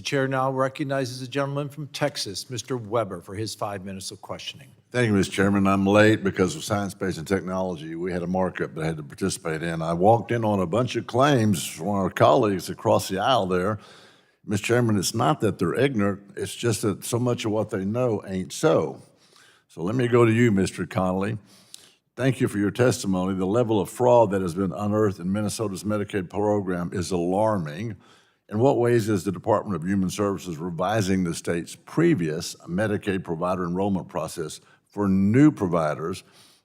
The chair now recognizes the gentleman from Texas, Mr. Weber, for his 5 minutes of questioning. Thank you, Mr. Chairman. I'm late because of science, space, and technology. We had a markup that I had to participate in. I walked in on a bunch of claims from our colleagues across the aisle there. Mr. Chairman, it's not that they're ignorant, it's just that so much of what they know ain't so. So let me go to you, Mr. Connolly. Thank you for your testimony. The level of fraud that has been unearthed in Minnesota's Medicaid program is alarming. In what ways is the Department of Human Services revising the state's previous Medicaid provider enrollment process for new providers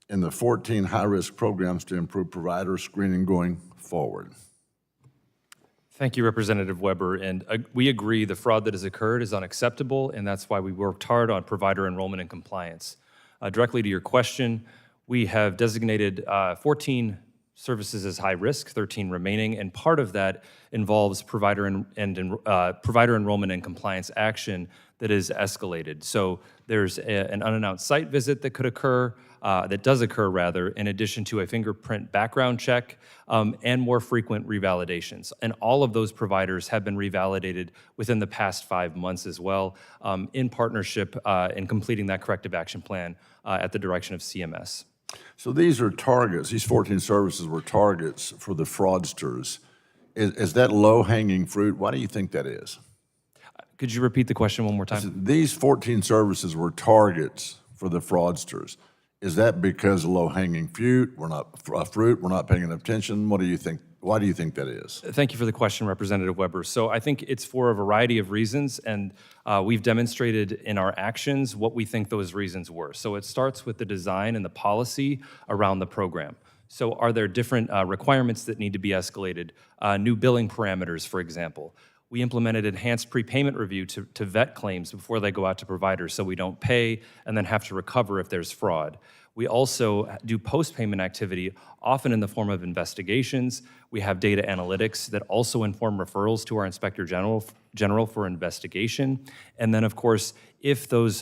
in the 14 high-risk programs to improve provider screening going forward? Thank you, Representative Weber. And we agree the fraud that has occurred is unacceptable, and that's why we worked hard on provider enrollment and compliance. Directly to your question, we have designated 14 services as high risk, 13 remaining, and part of that involves provider enrollment and compliance action that is escalated. So there's an unannounced site visit that could occur, that does occur rather, in addition to a fingerprint background check and more frequent revalidations. And all of those providers have been revalidated within the past 5 months as well, in partnership in completing that corrective action plan at the direction of CMS. So these are targets, these 14 services were targets for the fraudsters. Is that low-hanging fruit? Why do you think that is? Could you repeat the question one more time? These 14 services were targets for the fraudsters. Is that because low-hanging fruit, we're not paying enough attention? What do you think? Why do you think that is? Thank you for the question, Representative Weber. So I think it's for a variety of reasons, and we've demonstrated in our actions what we think those reasons were. So it starts with the design and the policy around the program. So are there different requirements that need to be escalated? New billing parameters, for example. We implemented enhanced prepayment review to vet claims before they go out to providers so we don't pay and then have to recover if there's fraud. We also do post-payment activity, often in the form of investigations. We have data analytics that also inform referrals to our Inspector General for investigation. And then, of course, if those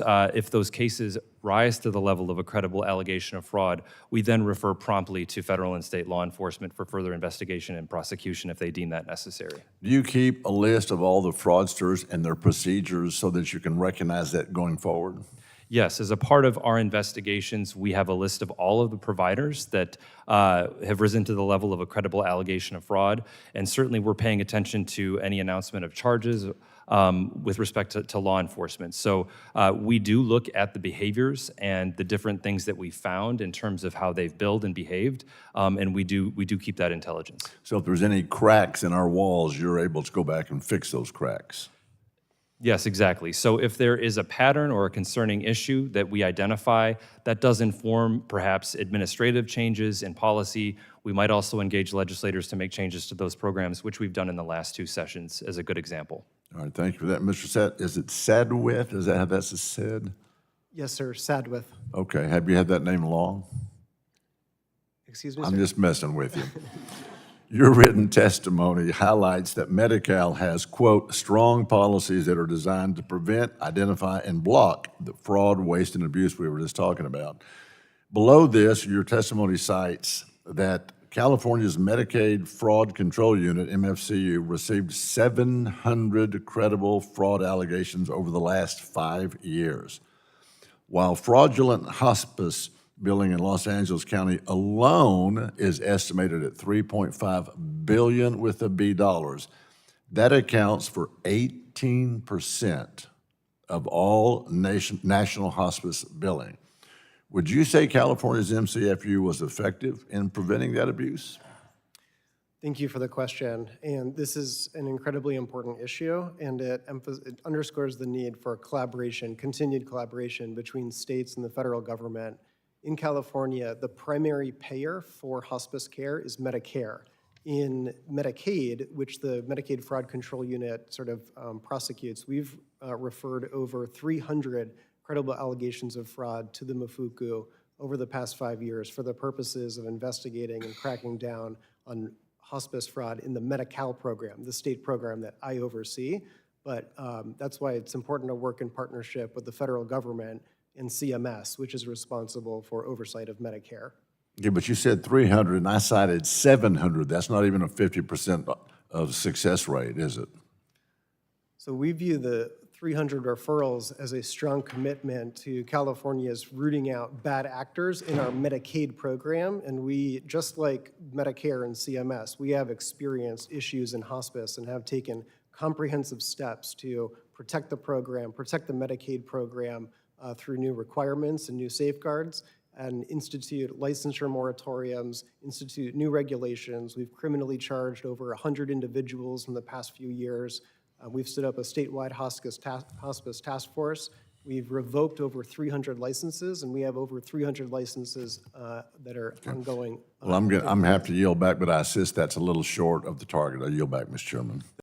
cases rise to the level of a credible allegation of fraud, we then refer promptly to federal and state law enforcement for further investigation and prosecution if they deem that necessary. Do you keep a list of all the fraudsters and their procedures so that you can recognize that going forward? Yes, as a part of our investigations, we have a list of all of the providers that have risen to the level of a credible allegation of fraud, and certainly we're paying attention to any announcement of charges with respect to law enforcement. So we do look at the behaviors and the different things that we found in terms of how they've billed and behaved, and we do keep that intelligence. So if there's any cracks in our walls, you're able to go back and fix those cracks? Yes, exactly. So if there is a pattern or a concerning issue that we identify, that does inform perhaps administrative changes in policy. We might also engage legislators to make changes to those programs, which we've done in the last 2 sessions as a good example. All right, thank you for that. Mr. Is it Sadwith? Is that how that's said? Yes, sir, Sadwith. Okay, have you had that name long? Excuse me, I'm sir? just messing with you. Your written testimony highlights that Medi-Cal has, quote, strong policies that are designed to prevent, identify, and block the fraud, waste, and abuse we were just talking about. Below this, your testimony cites that California's Medicaid Fraud Control Unit, MFCU, received 700 credible fraud allegations over the last 5 years. While fraudulent hospice billing in Los Angeles County alone is estimated at $3.5 billion with a B dollars. That accounts for 18% of all national hospice billing. Would you say California's MCFU was effective in preventing that abuse? Thank you for the question. And this is an incredibly important issue, and it underscores the need for collaboration, continued collaboration between states and the federal government. In California, the primary payer for hospice care is Medicare. In Medicaid, which the Medicaid Fraud Control Unit sort of prosecutes, we've referred over 300 credible allegations of fraud to the MFUCU over the past 5 years for the purposes of investigating and cracking down on hospice fraud in the Medi-Cal program, the state program that I oversee. But that's why it's important to work in partnership with the federal government and CMS, which is responsible for oversight of Medicare. Yeah, but you said 300, and I cited 700. That's not even a 50% of success rate, is it? So we view the 300 referrals as a strong commitment to California's rooting out bad actors in our Medicaid program. And we, just like Medicare and CMS, we have experienced issues in hospice and have taken comprehensive steps to protect the program, protect the Medicaid program through new requirements and new safeguards, and institute licensure moratoriums, institute new regulations. We've criminally charged over 100 individuals in the past few years. We've stood up a statewide hospice task force. We've revoked over 300 licenses, and we have over 300 licenses that are ongoing. Well, I'm happy to yield back, but I insist that's a little short of the target. I yield back, Mr. Chairman.